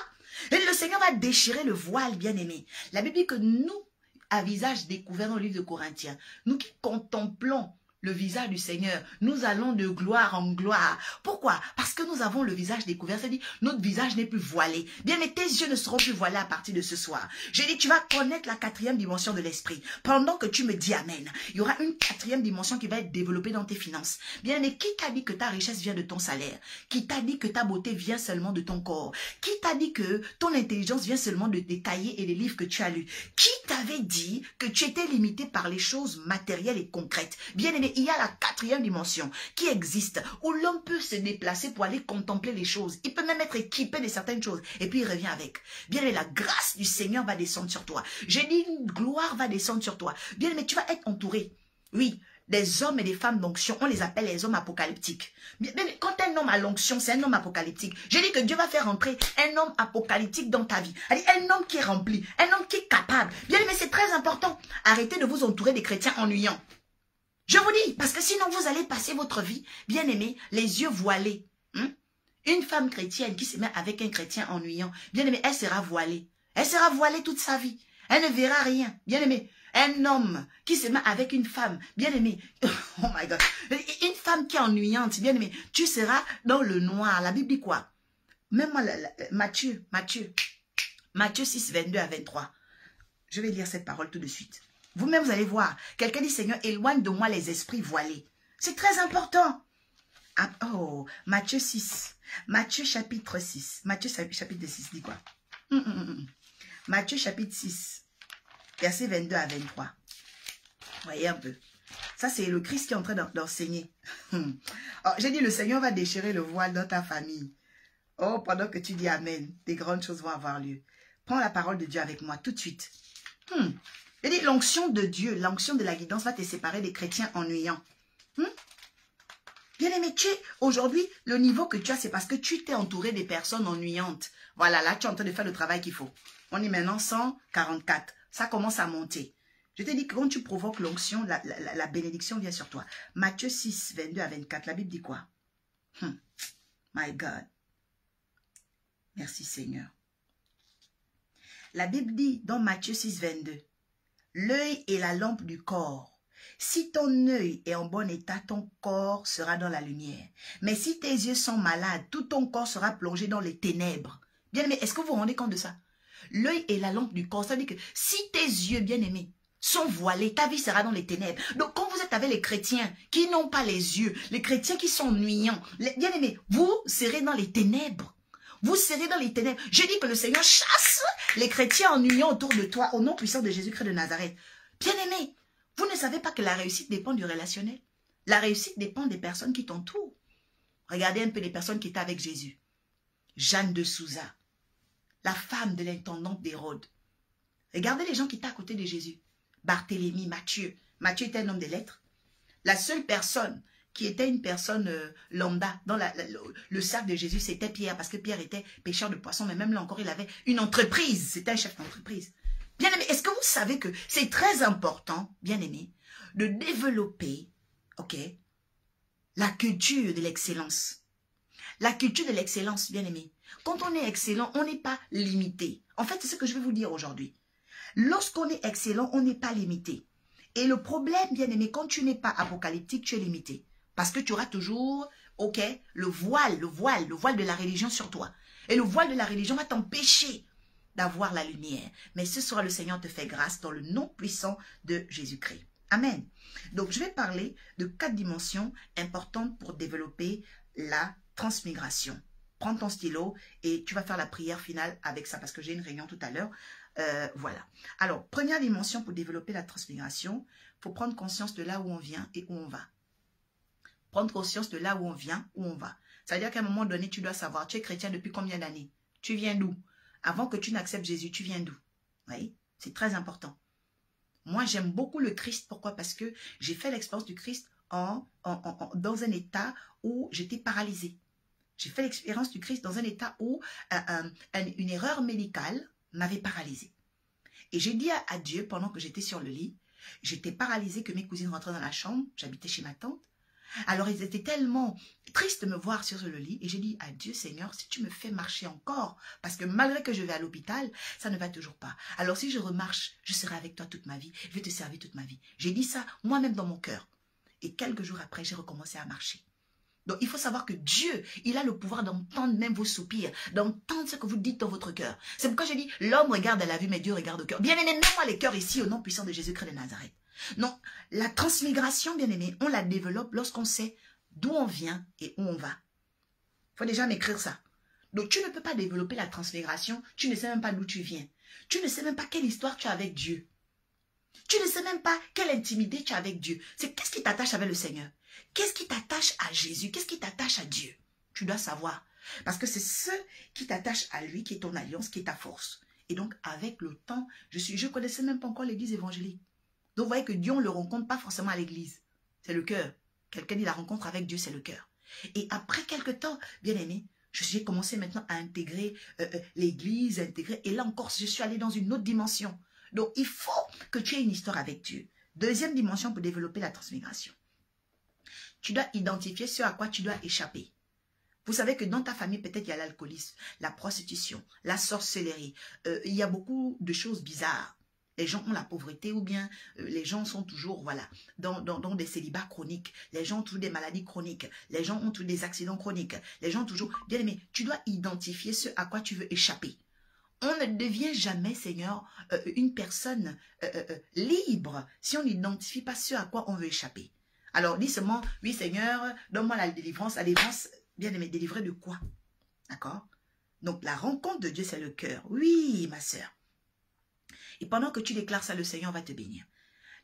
A: Et le Seigneur va déchirer le voile, bien aimé. La Bible dit que nous, à visage découvert dans le livre de Corinthiens, nous qui contemplons le visage du Seigneur. Nous allons de gloire en gloire. Pourquoi? Parce que nous avons le visage découvert. C'est-à-dire, notre visage n'est plus voilé. Bien, mais tes yeux ne seront plus voilés à partir de ce soir. J'ai dit, tu vas connaître la 4e dimension de l'esprit. Pendant que tu me dis Amen, il y aura une 4e dimension qui va être développée dans tes finances. Bien, mais qui t'a dit que ta richesse vient de ton salaire? Qui t'a dit que ta beauté vient seulement de ton corps? Qui t'a dit que ton intelligence vient seulement des cahiers et des livres que tu as lus? Qui t'avait dit que tu étais limité par les choses matérielles et concrètes? Bien aimé, il y a la 4e dimension qui existe, où l'homme peut se déplacer pour aller contempler les choses. Il peut même être équipé de certaines choses, et puis il revient avec. Bien aimé, la grâce du Seigneur va descendre sur toi. J'ai dit, une gloire va descendre sur toi. Bien aimé, tu vas être entouré. Oui, des hommes et des femmes d'onction, on les appelle les hommes apocalyptiques. Bien, quand un homme a l'onction, c'est un homme apocalyptique. J'ai dit que Dieu va faire entrer un homme apocalyptique dans ta vie. Un homme qui est rempli, un homme qui est capable. Bien aimé, c'est très important. Arrêtez de vous entourer des chrétiens ennuyants. Je vous dis, parce que sinon vous allez passer votre vie, bien aimé, les yeux voilés. Une femme chrétienne qui se met avec un chrétien ennuyant, bien aimé, elle sera voilée. Elle sera voilée toute sa vie. Elle ne verra rien. Bien aimé, un homme qui se met avec une femme, bien aimé, oh my God, une femme qui est ennuyante, bien aimé, tu seras dans le noir. La Bible dit quoi? Même moi, Matthieu 6, 22 à 23. Je vais lire cette parole tout de suite. Vous-même, vous allez voir. Quelqu'un dit, Seigneur, éloigne de moi les esprits voilés. C'est très important. Ah, oh, Matthieu 6. Matthieu chapitre 6. Matthieu chapitre 6 dit quoi? Matthieu chapitre 6. Verset 22 à 23. Voyez un peu. Ça, c'est le Christ qui est en train d'enseigner. Oh, j'ai dit, le Seigneur va déchirer le voile dans ta famille. Oh, pendant que tu dis Amen, des grandes choses vont avoir lieu. Prends la parole de Dieu avec moi tout de suite. J'ai dit, l'onction de Dieu, l'onction de la guidance va te séparer des chrétiens ennuyants. Bien aimé, aujourd'hui, le niveau que tu as, c'est parce que tu t'es entouré des personnes ennuyantes. Voilà, là, tu es en train de faire le travail qu'il faut. On est maintenant 144. Ça commence à monter. Je te dis que quand tu provoques l'onction, la bénédiction vient sur toi. Matthieu 6, 22 à 24, la Bible dit quoi? My God. Merci Seigneur. La Bible dit dans Matthieu 6, 22, l'œil est la lampe du corps. Si ton œil est en bon état, ton corps sera dans la lumière. Mais si tes yeux sont malades, tout ton corps sera plongé dans les ténèbres. Bien-aimé, est-ce que vous vous rendez compte de ça? L'œil est la lampe du corps. Ça veut dire que si tes yeux, bien-aimés, sont voilés, ta vie sera dans les ténèbres. Donc, quand vous êtes avec les chrétiens qui n'ont pas les yeux, les chrétiens qui sont ennuyants, bien-aimés, vous serez dans les ténèbres. Vous serez dans les ténèbres. Je dis que le Seigneur chasse les chrétiens ennuyants autour de toi au nom puissant de Jésus-Christ de Nazareth. Bien-aimés, vous ne savez pas que la réussite dépend du relationnel. La réussite dépend des personnes qui t'entourent. Regardez un peu les personnes qui étaient avec Jésus. Jeanne de Souza, la femme de l'intendante d'Hérode. Regardez les gens qui étaient à côté de Jésus. Barthélemy, Matthieu. Matthieu était un homme de lettres. La seule personne qui était une personne lambda dans le cercle de Jésus, c'était Pierre, parce que Pierre était pêcheur de poissons, mais même là encore, il avait une entreprise. C'était un chef d'entreprise. Bien-aimé, est-ce que vous savez que c'est très important, bien-aimé, de développer, ok, la culture de l'excellence. La culture de l'excellence, bien-aimé. Quand on est excellent, on n'est pas limité. En fait, c'est ce que je vais vous dire aujourd'hui. Lorsqu'on est excellent, on n'est pas limité. Et le problème, bien-aimé, quand tu n'es pas apocalyptique, tu es limité. Parce que tu auras toujours, ok, le voile de la religion sur toi. Et le voile de la religion va t'empêcher d'avoir la lumière. Mais ce soir, le Seigneur te fait grâce dans le nom puissant de Jésus-Christ. Amen. Donc, je vais parler de 4 dimensions importantes pour développer la transmigration. Prends ton stylo et tu vas faire la prière finale avec ça parce que j'ai une réunion tout à l'heure. Voilà. Alors, première dimension pour développer la transmigration, il faut prendre conscience de là où on vient et où on va. Prendre conscience de là où on vient, où on va. C'est-à-dire qu'à un moment donné, tu dois savoir, tu es chrétien depuis combien d'années? Tu viens d'où? Avant que tu n'acceptes Jésus, tu viens d'où? Oui, c'est très important. Moi, j'aime beaucoup le Christ. Pourquoi? Parce que j'ai fait l'expérience du Christ dans un état où j'étais paralysée. J'ai fait l'expérience du Christ dans un état où une erreur médicale m'avait paralysée. Et j'ai dit à Dieu, pendant que j'étais sur le lit, j'étais paralysée que mes cousines rentraient dans la chambre, j'habitais chez ma tante. Alors, ils étaient tellement tristes de me voir sur le lit. Et j'ai dit à Dieu, Seigneur, si tu me fais marcher encore, parce que malgré que je vais à l'hôpital, ça ne va toujours pas. Alors, si je remarche, je serai avec toi toute ma vie. Je vais te servir toute ma vie. J'ai dit ça moi-même dans mon cœur. Et quelques jours après, j'ai recommencé à marcher. Donc, il faut savoir que Dieu, il a le pouvoir d'entendre même vos soupirs, d'entendre ce que vous dites dans votre cœur. C'est pourquoi je dis, l'homme regarde à la vue, mais Dieu regarde au cœur. Bien-aimé, non-moi les cœurs ici au nom puissant de Jésus-Christ de Nazareth. Non, la transmigration, bien-aimé, on la développe lorsqu'on sait d'où on vient et où on va. Il faut déjà m'écrire ça. Donc, tu ne peux pas développer la transmigration, tu ne sais même pas d'où tu viens. Tu ne sais même pas quelle histoire tu as avec Dieu. Tu ne sais même pas quelle intimité tu as avec Dieu. C'est qu'est-ce qui t'attache avec le Seigneur? Qu'est-ce qui t'attache à Jésus? Qu'est-ce qui t'attache à Dieu? Tu dois savoir. Parce que c'est ce qui t'attache à lui qui est ton alliance, qui est ta force. Et donc, avec le temps, je connaissais même pas encore l'église évangélique. Donc, vous voyez que Dieu, on ne le rencontre pas forcément à l'église. C'est le cœur. Quelqu'un dit la rencontre avec Dieu, c'est le cœur. Et après quelque temps, bien aimé, j'ai commencé maintenant à intégrer l'église, et là encore, je suis allée dans une autre dimension. Donc, il faut que tu aies une histoire avec Dieu. Deuxième dimension pour développer la transmigration. Tu dois identifier ce à quoi tu dois échapper. Vous savez que dans ta famille, peut-être il y a l'alcoolisme, la prostitution, la sorcellerie. Il y a beaucoup de choses bizarres. Les gens ont la pauvreté ou bien les gens sont toujours dans des célibats chroniques. Les gens ont toujours des maladies chroniques. Les gens ont toujours des accidents chroniques. Les gens ont toujours... Bien aimé, tu dois identifier ce à quoi tu veux échapper. On ne devient jamais, Seigneur, une personne libre si on n'identifie pas ce à quoi on veut échapper. Alors, dis seulement, oui, Seigneur, donne-moi la délivrance. La délivrance, bien aimé, délivrer de quoi? D'accord? Donc, la rencontre de Dieu, c'est le cœur. Oui, ma sœur. Et pendant que tu déclares ça, le Seigneur va te bénir.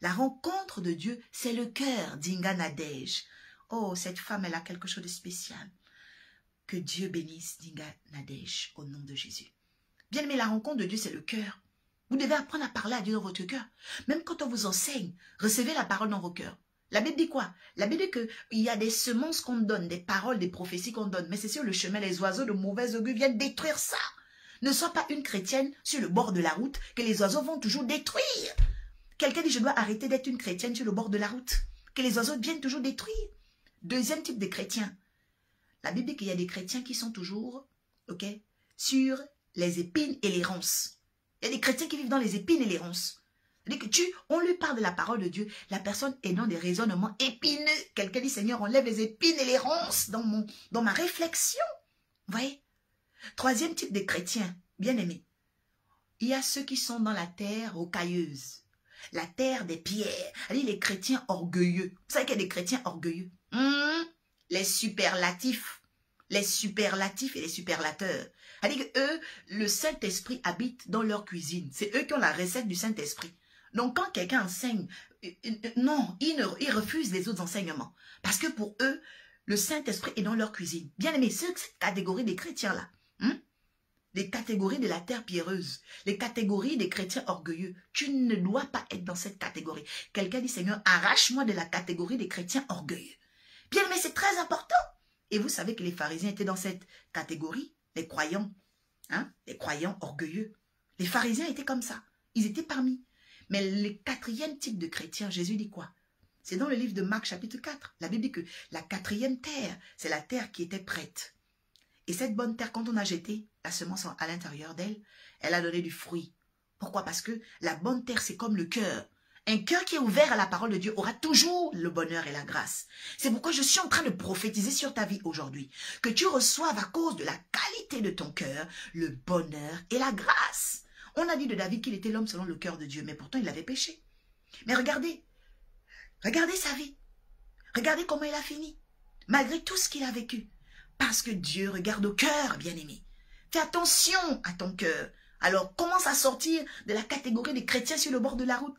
A: La rencontre de Dieu, c'est le cœur d'Inga Nadège. Oh, cette femme, elle a quelque chose de spécial. Que Dieu bénisse Dinga Nadège au nom de Jésus. Bien aimé, la rencontre de Dieu, c'est le cœur. Vous devez apprendre à parler à Dieu dans votre cœur. Même quand on vous enseigne, recevez la parole dans vos cœurs. La Bible dit quoi? La Bible dit qu'il y a des semences qu'on donne, des paroles, des prophéties qu'on donne. Mais c'est sur le chemin, les oiseaux de mauvais augure viennent détruire ça. Ne sois pas une chrétienne sur le bord de la route que les oiseaux vont toujours détruire. Quelqu'un dit, je dois arrêter d'être une chrétienne sur le bord de la route, que les oiseaux viennent toujours détruire. Deuxième type de chrétien. La Bible dit qu'il y a des chrétiens qui sont toujours, sur les épines et les ronces. Il y a des chrétiens qui vivent dans les épines et les ronces. C'est-à-dire que on lui parle de la parole de Dieu, la personne est dans des raisonnements épineux. Quelqu'un dit, Seigneur, enlève les épines et les ronces dans ma réflexion. Vous voyez? Troisième type de chrétiens, bien aimés. Il y a ceux qui sont dans la terre rocailleuse, la terre des pierres. C'est-à-dire les chrétiens orgueilleux. Vous savez qu'il y a des chrétiens orgueilleux. Les superlatifs et les superlateurs. C'est-à-dire qu'eux, le Saint-Esprit habite dans leur cuisine. C'est eux qui ont la recette du Saint-Esprit. Donc, quand quelqu'un enseigne, non, ils refusent les autres enseignements. Parce que pour eux, le Saint-Esprit est dans leur cuisine. Bien aimé, cette catégorie des chrétiens-là, les catégories de la terre pierreuse, les catégories des chrétiens orgueilleux, tu ne dois pas être dans cette catégorie. Quelqu'un dit, Seigneur, arrache-moi de la catégorie des chrétiens orgueilleux. Bien aimé, c'est très important. Et vous savez que les pharisiens étaient dans cette catégorie, les croyants orgueilleux. Les pharisiens étaient comme ça. Ils étaient parmi. Mais le quatrième type de chrétien, Jésus dit quoi? C'est dans le livre de Marc chapitre 4. La Bible dit que la quatrième terre, c'est la terre qui était prête. Et cette bonne terre, quand on a jeté la semence à l'intérieur d'elle, elle a donné du fruit. Pourquoi? Parce que la bonne terre, c'est comme le cœur. Un cœur qui est ouvert à la parole de Dieu aura toujours le bonheur et la grâce. C'est pourquoi je suis en train de prophétiser sur ta vie aujourd'hui. Que tu reçoives à cause de la qualité de ton cœur, le bonheur et la grâce. On a dit de David qu'il était l'homme selon le cœur de Dieu, mais pourtant il avait péché. Mais regardez sa vie. Regardez comment il a fini. Malgré tout ce qu'il a vécu. Parce que Dieu regarde au cœur, bien-aimé. Fais attention à ton cœur. Alors, commence à sortir de la catégorie des chrétiens sur le bord de la route.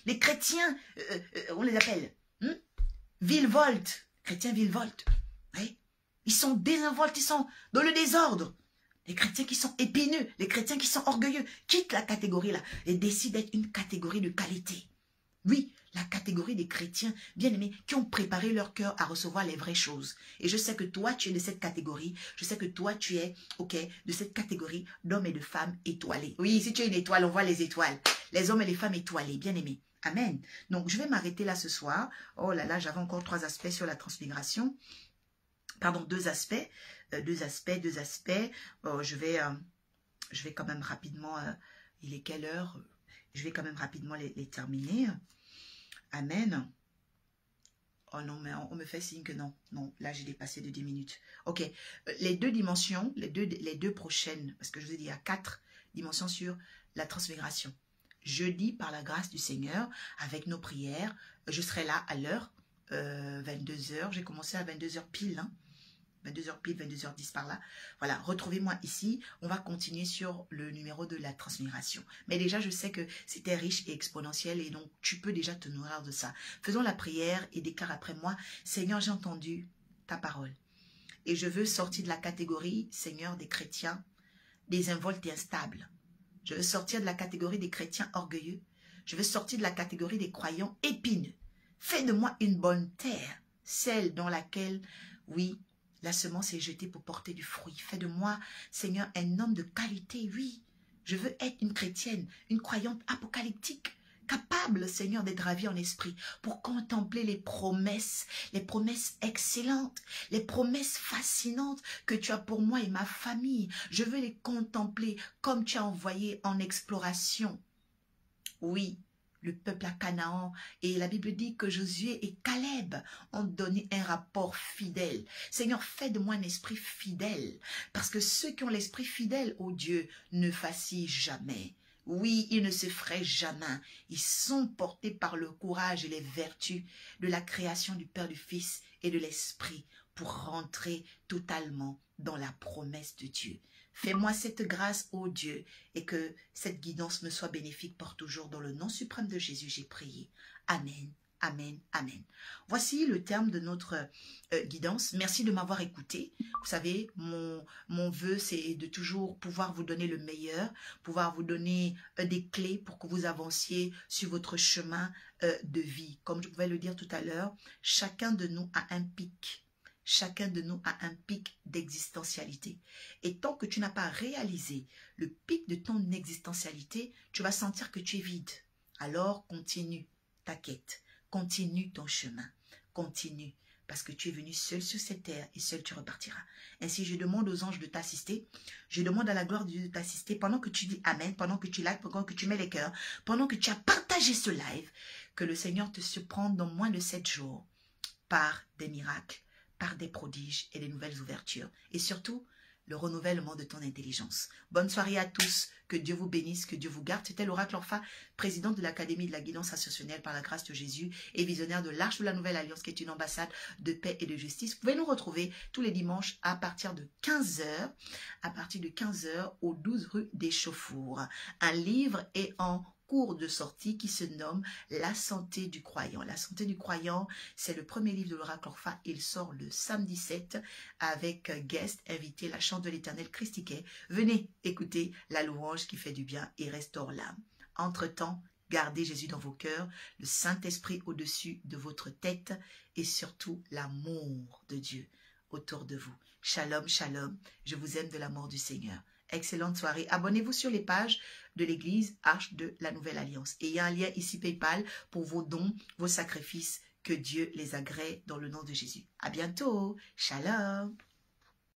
A: Les chrétiens, on les appelle Villevolte. Chrétiens Villevolte. Oui. Ils sont désinvoltes, ils sont dans le désordre. Les chrétiens qui sont épineux, les chrétiens qui sont orgueilleux. Quitte la catégorie là et décide d'être une catégorie de qualité. Oui, la catégorie des chrétiens bien-aimés qui ont préparé leur cœur à recevoir les vraies choses. Et je sais que toi, tu es de cette catégorie. Je sais que toi, tu es, de cette catégorie d'hommes et de femmes étoilés. Oui, si tu es une étoile, on voit les étoiles. Les hommes et les femmes étoilés, bien-aimés. Amen. Donc, je vais m'arrêter là ce soir. Oh là là, j'avais encore 3 aspects sur la transmigration. Pardon, 2 aspects. 2 aspects. Oh, je vais quand même rapidement... il est quelle heure? Je vais quand même rapidement les terminer. Amen. Oh non, mais on me fait signe que non. Non, là, j'ai dépassé de 10 minutes. Ok. Les deux dimensions, les deux prochaines, parce que je vous ai dit, il y a 4 dimensions sur la transmigration. Jeudi, par la grâce du Seigneur, avec nos prières, je serai là à l'heure, 22h. J'ai commencé à 22h pile, hein. 22h pile, 22h10 par là. Voilà, retrouvez-moi ici. On va continuer sur le numéro de la transmigration. Mais déjà, je sais que c'était riche et exponentiel et donc tu peux déjà te nourrir de ça. Faisons la prière et déclare après moi, Seigneur, j'ai entendu ta parole. Et je veux sortir de la catégorie, Seigneur, des chrétiens désinvoltes et instables. Je veux sortir de la catégorie des chrétiens orgueilleux. Je veux sortir de la catégorie des croyants épineux. Fais de moi une bonne terre, celle dans laquelle, oui, la semence est jetée pour porter du fruit. Fais de moi, Seigneur, un homme de qualité, oui. Je veux être une chrétienne, une croyante apocalyptique, capable, Seigneur, d'être ravie en esprit pour contempler les promesses excellentes, les promesses fascinantes que tu as pour moi et ma famille. Je veux les contempler comme tu as envoyé en exploration. Oui, le peuple à Canaan, et la Bible dit que Josué et Caleb ont donné un rapport fidèle. Seigneur, fais de moi un esprit fidèle, parce que ceux qui ont l'esprit fidèle, oh Dieu, ne vacillent jamais. Oui, ils ne se fraient jamais. Ils sont portés par le courage et les vertus de la création du Père, du Fils et de l'Esprit pour rentrer totalement dans la promesse de Dieu. Fais-moi cette grâce, ô Dieu, et que cette guidance me soit bénéfique pour toujours. Dans le nom suprême de Jésus, j'ai prié. Amen, amen, amen. Voici le terme de notre guidance. Merci de m'avoir écouté. Vous savez, mon vœu, c'est de toujours pouvoir vous donner le meilleur, pouvoir vous donner des clés pour que vous avanciez sur votre chemin de vie. Comme je pouvais le dire tout à l'heure, chacun de nous a un pic. Chacun de nous a un pic d'existentialité. Et tant que tu n'as pas réalisé le pic de ton existentialité, tu vas sentir que tu es vide. Alors continue ta quête, continue ton chemin, continue. Parce que tu es venu seul sur cette terre et seul tu repartiras. Ainsi, je demande aux anges de t'assister. Je demande à la gloire de Dieu de t'assister pendant que tu dis Amen, pendant que tu likes, pendant que tu mets les cœurs, pendant que tu as partagé ce live. Que le Seigneur te surprenne dans moins de 7 jours par des miracles, par des prodiges et des nouvelles ouvertures. Et surtout, le renouvellement de ton intelligence. Bonne soirée à tous. Que Dieu vous bénisse, que Dieu vous garde. C'était l'Oracle Orpha, présidente de l'Académie de la guidance ascensionnelle par la grâce de Jésus et visionnaire de l'Arche de la Nouvelle Alliance, qui est une ambassade de paix et de justice. Vous pouvez nous retrouver tous les dimanches à partir de 15h, au 12 rue des Chauffours. Un livre est en cours de sortie qui se nomme La santé du croyant. La santé du croyant, c'est le premier livre de l'Oracle Orpha. Il sort le samedi 7 avec guest invité, la chante de l'Éternel Christiquet. Venez écouter la louange qui fait du bien et restaure l'âme. Entre-temps, gardez Jésus dans vos cœurs, le Saint-Esprit au-dessus de votre tête et surtout l'amour de Dieu autour de vous. Shalom, shalom. Je vous aime de l'amour du Seigneur. Excellente soirée. Abonnez-vous sur les pages de l'église Arche de la Nouvelle Alliance. Et il y a un lien ici PayPal pour vos dons, vos sacrifices. Que Dieu les agrée dans le nom de Jésus. À bientôt. Shalom.